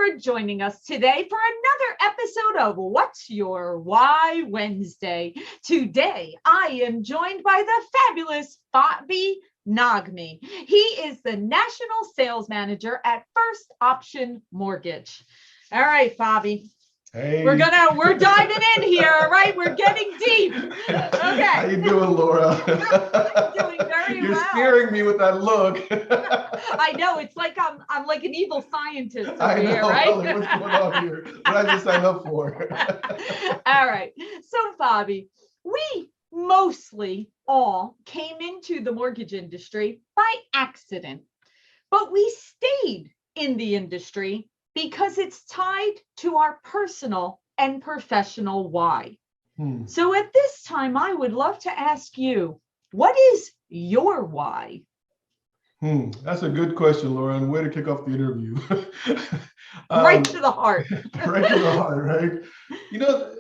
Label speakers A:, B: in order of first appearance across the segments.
A: for joining us today for another episode of What's Your Why Wednesday. Today, I am joined by the fabulous Fobby Naghmi. He is the National Sales Manager at First Option Mortgage. All right, Fobby.
B: Hey.
A: We're diving in here, all right? We're getting deep. Okay.
B: How you doing, Laura?
A: I'm doing very well.
B: You're scaring me with that look.
A: I know, it's like I'm like an evil scientist over
B: I know,
A: here, right?
B: What's going on here? What did I just sign up for?
A: All right. So, Fobby, we mostly all came into the mortgage industry by accident, but we stayed in the industry because it's tied to our personal and professional why. So at this time, I would love to ask you, what is your why?
B: That's a good question, Laura, and way to kick off the interview.
A: Right to the heart.
B: Right to the heart, right? You know,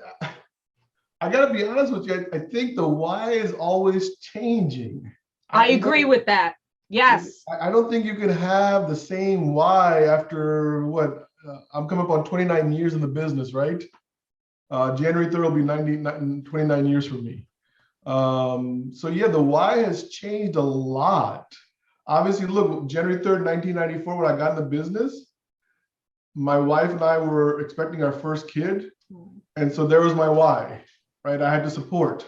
B: I got to be honest with you. I think the why is always changing.
A: I agree with that. Yes.
B: I don't think you can have the same why after what? I'm coming up on 29 years in the business, right? January 3rd will be 29 years for me. So yeah, the why has changed a lot. Obviously, look, January 3rd, 1994, when I got in the business, my wife and I were expecting our first kid. And so there was my why, right? I had to support,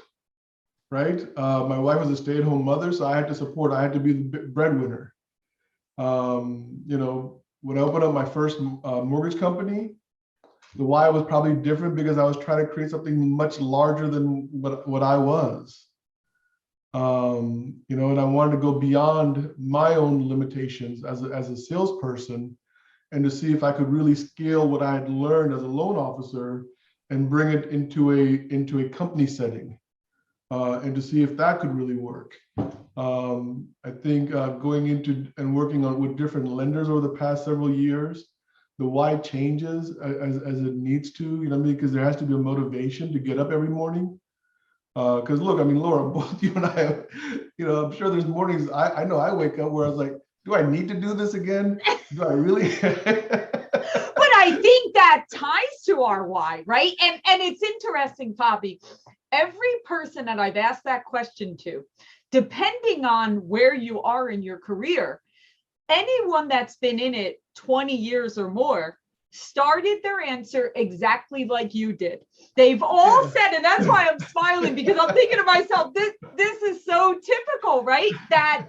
B: right? My wife was a stay-at-home mother, so I had to support. I had to be the breadwinner. You know, when I opened up my first mortgage company, the why was probably different because I was trying to create something much larger than what I was. You know, and I wanted to go beyond my own limitations as a salesperson and to see if I could really scale what I had learned as a loan officer and bring it into a company setting, and to see if that could really work. I think going into and working with different lenders over the past several years, the why changes as it needs to, you know, because there has to be a motivation to get up every morning. Because look, I mean, Laura, both you and I, you know, I'm sure there's mornings I know I wake up where I was like, do I need to do this again? Do I really?
A: But I think that ties to our why, right? And it's interesting, Fobby. Every person that I've asked that question to, depending on where you are in your career, anyone that's been in it 20 years or more started their answer exactly like you did. They've all said, and that's why I'm smiling, because I'm thinking to myself, this is so typical, right? That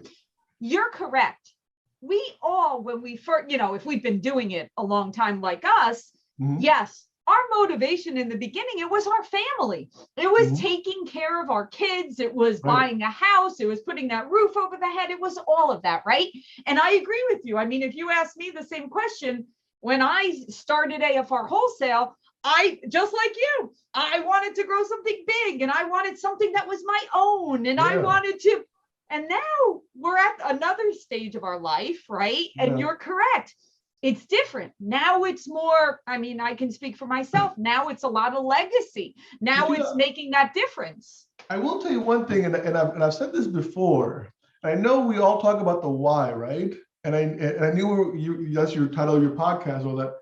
A: you're correct. We all, when we first, you know, if we've been doing it a long time like us, yes, our motivation in the beginning, it was our family. It was taking care of our kids. It was buying a house. It was putting that roof over the head. It was all of that, right? And I agree with you. I mean, if you ask me the same question, when I started AFR Wholesale, I, just like you, I wanted to grow something big and I wanted something that was my own. And I wanted to, and now we're at another stage of our life, right? And you're correct. It's different. Now it's more, I mean, I can speak for myself. Now it's a lot of legacy. Now it's making that difference.
B: I will tell you one thing, and I've said this before. I know we all talk about the why, right? And I knew that's your title of your podcast, all that.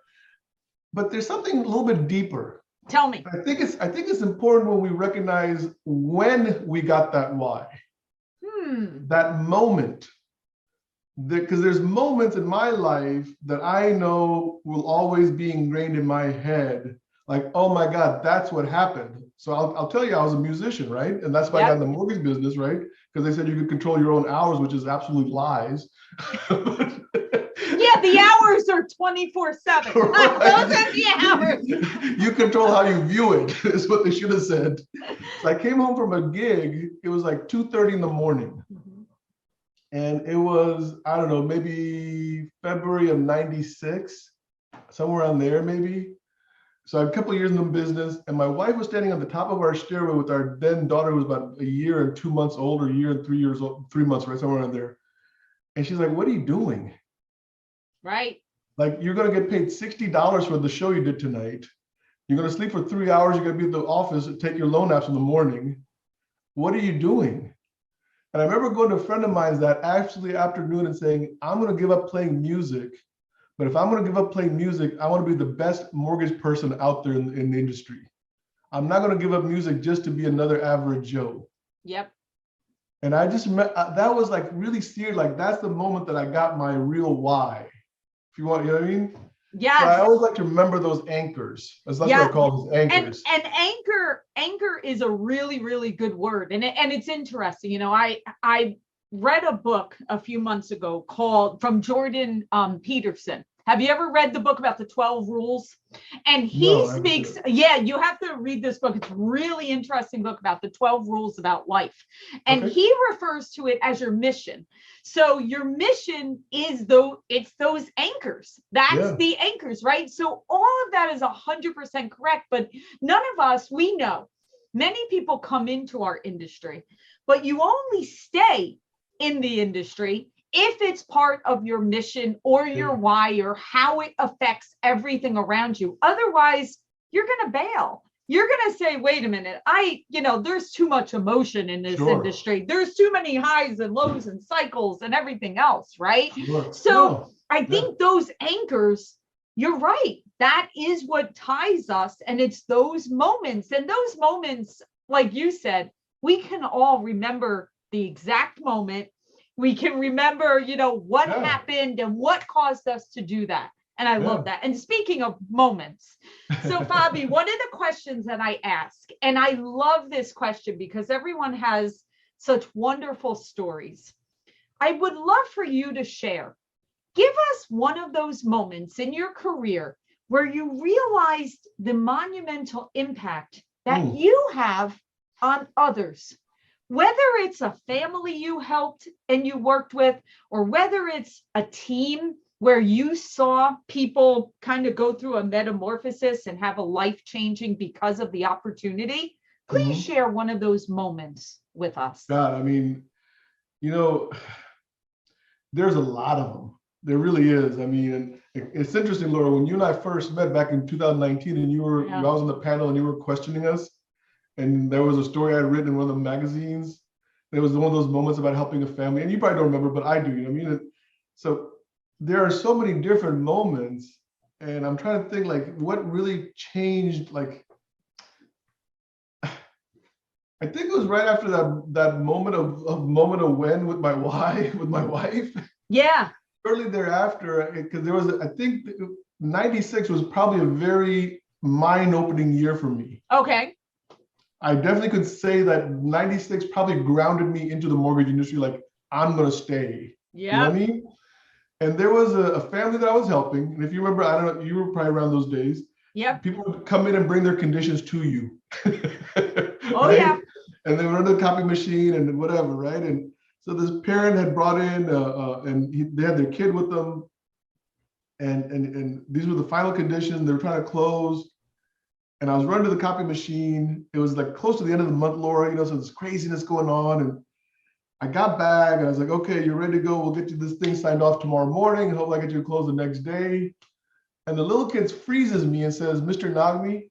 B: But there's something a little bit deeper.
A: Tell me.
B: I think it's important when we recognize when we got that why. That moment. Because there's moments in my life that I know will always be ingrained in my head, like, oh my God, that's what happened. So I'll tell you, I was a musician, right? And that's why I got in the mortgage business, right? Because they said you could control your own hours, which is absolute lies.
A: Yeah, the hours are 24/7. Those are the hours.
B: You control how you view it, is what they should have said. So I came home from a gig. It was like 2:30 in the morning. And it was, I don't know, maybe February of 96, somewhere around there, maybe. So I had a couple of years in the business, and my wife was standing on the top of our stairway with our then daughter, who was about a year and 2 months old, or a year and 3 years old, 3 months, right, somewhere around there. And she's like, what are you doing?
A: Right.
B: Like, you're going to get paid $60 for the show you did tonight. You're going to sleep for 3 hours. You're going to be at the office and take your loan apps in the morning. What are you doing? And I remember going to a friend of mine that actually afternoon and saying, I'm going to give up playing music But if I'm going to give up playing music, I want to be the best mortgage person out there in the industry. I'm not going to give up music just to be another average Joe.
A: Yep.
B: And I just that was like really serious. Like that's the moment that I got my real why. If you want, you know what I mean?
A: Yes.
B: So I always like to remember those anchors. That's what I call those anchors.
A: And anchor is a really, really good word. And it's interesting. You know, I read a book a few months ago called from Jordan Peterson. Have you ever read the book about the 12 rules? And he speaks, you have to read this book. It's a really interesting book about the 12 rules about life. And he refers to it as your mission. So your mission is it's those anchors. That's the anchors, right? So all of that is 100% correct. But none of us, we know, many people come into our industry, but you only stay in the industry if it's part of your mission or your why or how it affects everything around you. Otherwise, you're going to bail. You're going to say, wait a minute, there's too much emotion in this industry. There's too many highs and lows and cycles and everything else, right? So I think those anchors, you're right. That is what ties us. And it's those moments. And those moments, like you said, we can all remember the exact moment. We can remember, what happened and what caused us to do that. And I love that. And speaking of moments, so Fobby, one of the questions that I ask, and I love this question because everyone has such wonderful stories. I would love for you to share. Give us one of those moments in your career where you realized the monumental impact that you have on others. Whether it's a family you helped and you worked with, or whether it's a team where you saw people kind of go through a metamorphosis and have a life changing because of the opportunity, please share one of those moments with us.
B: God, I mean, there's a lot of them. There really is. I mean, it's interesting, Laura, when you and I first met back in 2019 and I was on the panel and you were questioning us. And there was a story I had written in one of the magazines. It was one of those moments about helping a family. And you probably don't remember, but I do. You know what I mean? So there are so many different moments. And I'm trying to think like what really changed. Like, I think it was right after that moment of when with my wife.
A: Yeah.
B: Shortly thereafter, because there was, I think 96 was probably a very mind-opening year for me.
A: Okay.
B: I definitely could say that 96 probably grounded me into the mortgage industry. Like, I'm going to stay. Yeah. You know what I mean? And there was a family that I was helping. And if you remember, I don't know, you were probably around those days.
A: Yeah.
B: People would come in and bring their conditions to you.
A: Oh, right? Yeah.
B: And they were under the copy machine and whatever, right? And so this parent had brought in, they had their kid with them. And these were the final conditions. They were trying to close. And I was running to the copy machine. It was like close to the end of the month, Laura, so there's craziness going on. And I got back and I was like, okay, you're ready to go. We'll get you this thing signed off tomorrow morning and hopefully I get you to close the next day. And the little kid freezes me and says, Mr. Naghmi,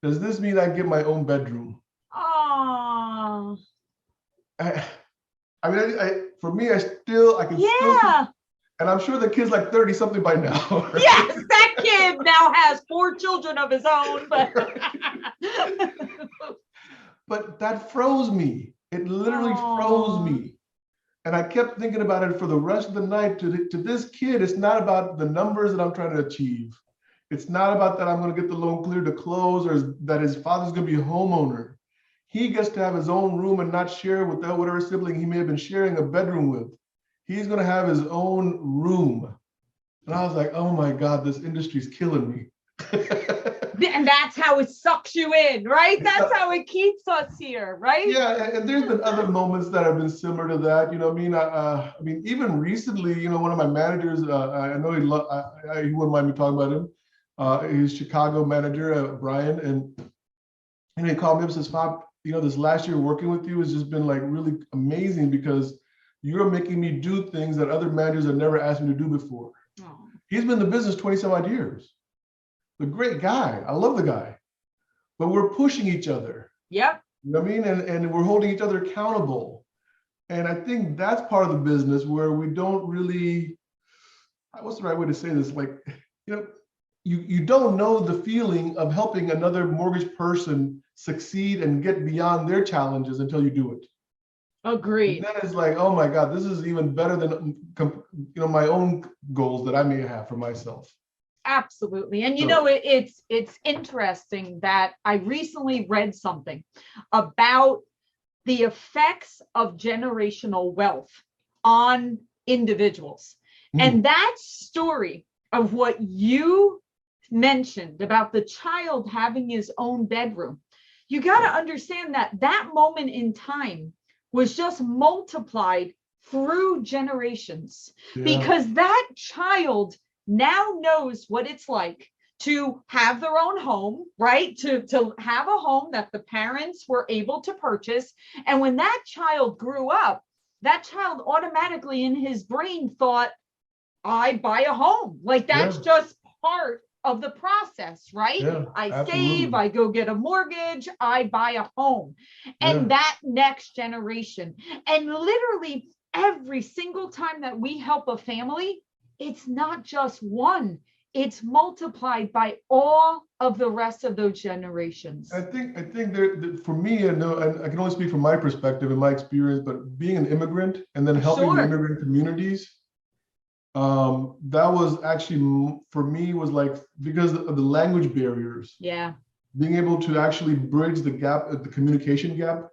B: does this mean I get my own bedroom?
A: Oh.
B: For me, I can still, and I'm sure the kid's like 30 something by now. Right?
A: Yes, that kid now has 4 children of his own.
B: But that froze me. It literally froze me. And I kept thinking about it for the rest of the night. To this kid, it's not about the numbers that I'm trying to achieve. It's not about that I'm going to get the loan cleared to close or that his father's going to be a homeowner. He gets to have his own room and not share with whatever sibling he may have been sharing a bedroom with. He's going to have his own room. And I was like, oh my God, this industry's killing me.
A: And that's how it sucks you in, right? That's how it keeps us here, right?
B: Yeah, and there's been other moments that have been similar to that. You know what I mean? Even recently, one of my managers, I know he wouldn't mind me talking about him. He's Chicago manager, Brian, and he called me up and says, Fob, this last year working with you has just been like really amazing because you're making me do things that other managers have never asked me to do before. Oh. He's been in the business 20 some odd years. A great guy. I love the guy. But we're pushing each other.
A: Yep.
B: You know what I mean? And we're holding each other accountable. And I think that's part of the business where we don't really, what's the right way to say this? Like, you don't know the feeling of helping another mortgage person succeed and get beyond their challenges until you do it.
A: Agreed.
B: And then it's like, oh my God, this is even better than my own goals that I may have for myself.
A: Absolutely. And
B: So,
A: it's interesting that I recently read something about the effects of generational wealth on individuals. And that story of what you mentioned about the child having his own bedroom, you got to understand that that moment in time was just multiplied through generations, because that child now knows what it's like to have their own home, right? To have a home that the parents were able to purchase. And when that child grew up, that child automatically in his brain thought, I buy a home. Like that's just part of the process, right? I save, I go get a mortgage, I buy a home. And that next generation. And literally every single time that we help a family, it's not just one, it's multiplied by all of the rest of those generations.
B: I think there, for me, and I can only speak from my perspective and my experience, but being an immigrant and then helping the immigrant communities, that was actually, for me, was like, because of the language barriers. Being able to actually bridge the gap, the communication gap,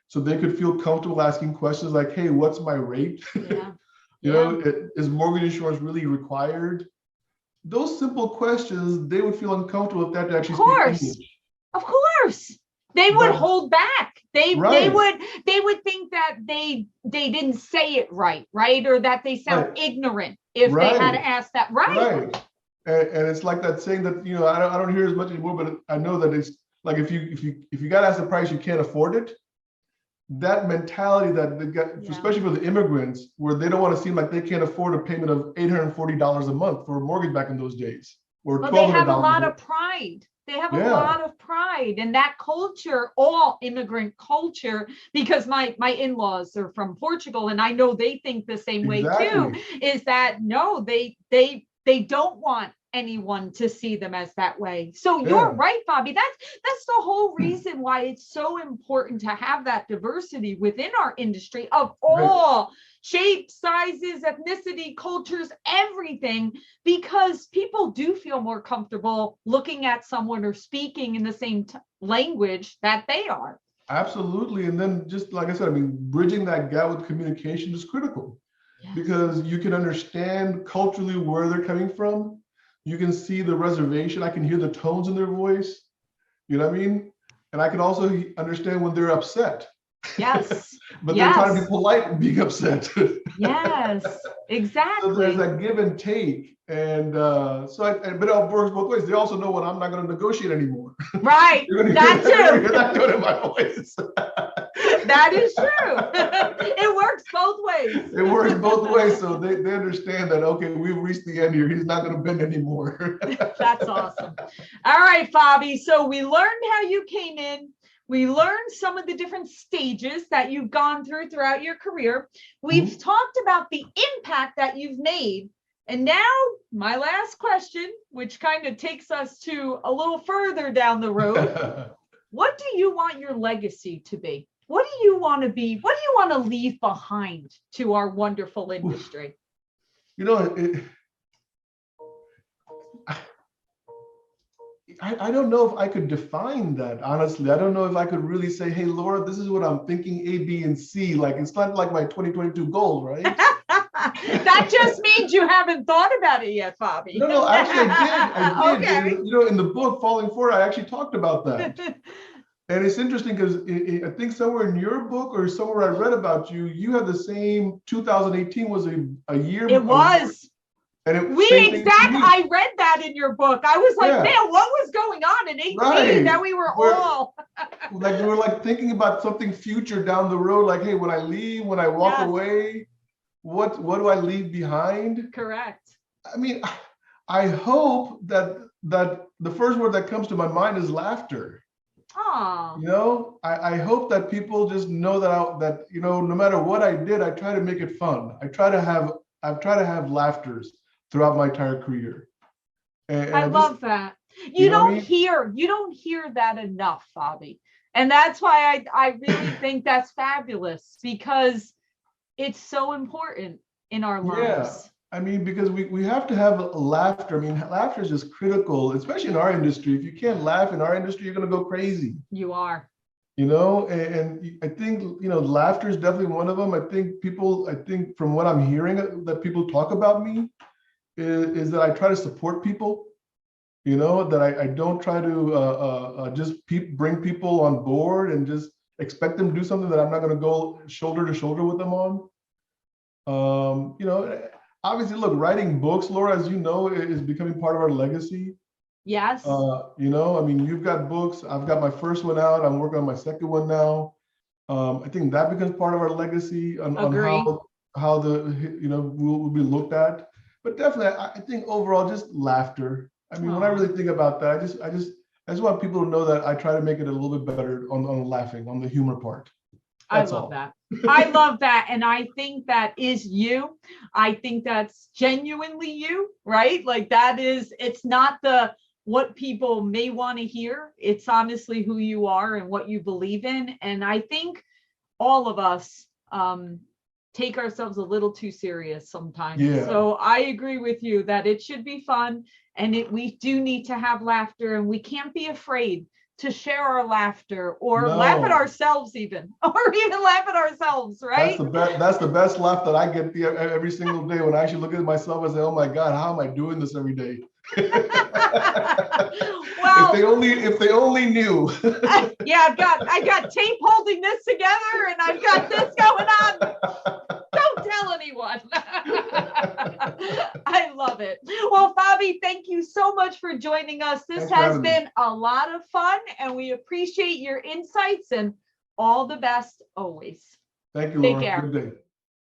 B: so they could feel comfortable asking questions like, hey, what's my rate? Is mortgage insurance really required? Those simple questions, they would feel uncomfortable if they had to actually speak English.
A: Of course. They would hold back. They would think that they didn't say it right, or that they sound ignorant if they had to ask that.
B: And it's like that saying that, I don't hear as much anymore, but I know that it's like, if you got to ask the price, you can't afford it. That mentality that they got, especially for the immigrants, where they don't want to seem like they can't afford a payment of $840 a month for a mortgage back in those days, or $1,200.
A: They have a lot of pride. They have a lot of pride, and that culture, all immigrant culture, because my in-laws are from Portugal, and I know they think the same way too, is that no, they don't want anyone to see them as that way. So you're right, Fobby. That's the whole reason why it's so important to have that diversity within our industry of all shapes, sizes, ethnicity, cultures, everything, because people do feel more comfortable looking at someone or speaking in the same language that they are.
B: Absolutely. And then, just like I said, bridging that gap with communication is critical, because you can understand culturally where they're coming from. You can see the reservation. I can hear the tones in their voice. You know what I mean? And I can also understand when they're upset. But they're trying to be polite and being upset.
A: Exactly.
B: So there's that give and take. And but it works both ways. They also know when I'm not going to negotiate anymore.
A: That too.
B: You're not doing it in my voice.
A: That is true. It works both ways.
B: It works both ways. So they understand that, okay, we've reached the end here. He's not going to bend anymore.
A: That's awesome. All right, Fobby. So we learned how you came in. We learned some of the different stages that you've gone throughout your career. We've talked about the impact that you've made. And now my last question, which kind of takes us to a little further down the road. What do you want your legacy to be? What do you want to be? What do you want to leave behind to our wonderful industry?
B: I don't know if I could define that, honestly. I don't know if I could really say, hey, Laura, this is what I'm thinking, A, B, and C. Like, it's not like my 2022 goal, right?
A: That just means you haven't thought about it yet, Fobby.
B: No, actually I did. Okay. In the book, Falling Forward, I actually talked about that. And it's interesting because I think somewhere in your book or somewhere I read about you, you had the same 2018 was a year.
A: It was.
B: And
A: I read that in your book. I was like, man, what was going on in 18 that we were all
B: like, we were like thinking about something future down the road, like, hey, when I leave, when I walk away, what do I leave behind?
A: Correct.
B: I hope that the first word that comes to my mind is laughter. I hope that people just know that no matter what I did, I try to make it fun. I try to have laughters. throughout my entire career. And
A: I love that. You
B: know what I
A: don't
B: mean?
A: hear that enough, Fobby. And that's why I really think that's fabulous, because it's so important in our
B: Yeah.
A: lives.
B: I mean, because we have to have laughter. I mean, laughter is just critical, especially in our industry. If you can't laugh in our industry, you're going to go crazy.
A: You are.
B: You know, and I think, you know, laughter is definitely one of them. I think from what I'm hearing that people talk about me is that I try to support people, you know, that I don't try to just bring people on board and just expect them to do something that I'm not going to go shoulder to shoulder with them on. You know, obviously, look, writing books, Laura, as you know, is becoming part of our legacy.
A: Yes.
B: You know, I mean, you've got books. I've got my first one out. I'm working on my second one now. I think that becomes part of our legacy on
A: Agree.
B: how the, you know, will be looked at. But definitely, I think overall, just laughter. I mean, when I really think about that, I just want people to know that I try to make it a little bit better on laughing, on the humor part. That's
A: I love
B: all.
A: that. I love that. And I think that is you. I think that's genuinely you, right? Like that is, it's not what people may want to hear. It's honestly who you are and what you believe in. And I think all of us take ourselves a little too serious sometimes.
B: Yeah.
A: So I agree with you that it should be fun, and we do need to have laughter, and we can't be afraid to share our laughter or laugh at ourselves even, or even laugh at ourselves, right?
B: That's the best laugh that I get every single day, when I actually look at myself and say, oh my God, how am I doing this every day?
A: Well,
B: if they only knew.
A: Yeah, I got tape holding this together, and I've got this going on. Don't tell anyone. I love it. Well, Fobby, thank you so much for joining us. This has been a lot of fun, and we appreciate your insights, and all the best always.
B: Thank you, Laura.
A: Take care.
B: Good day.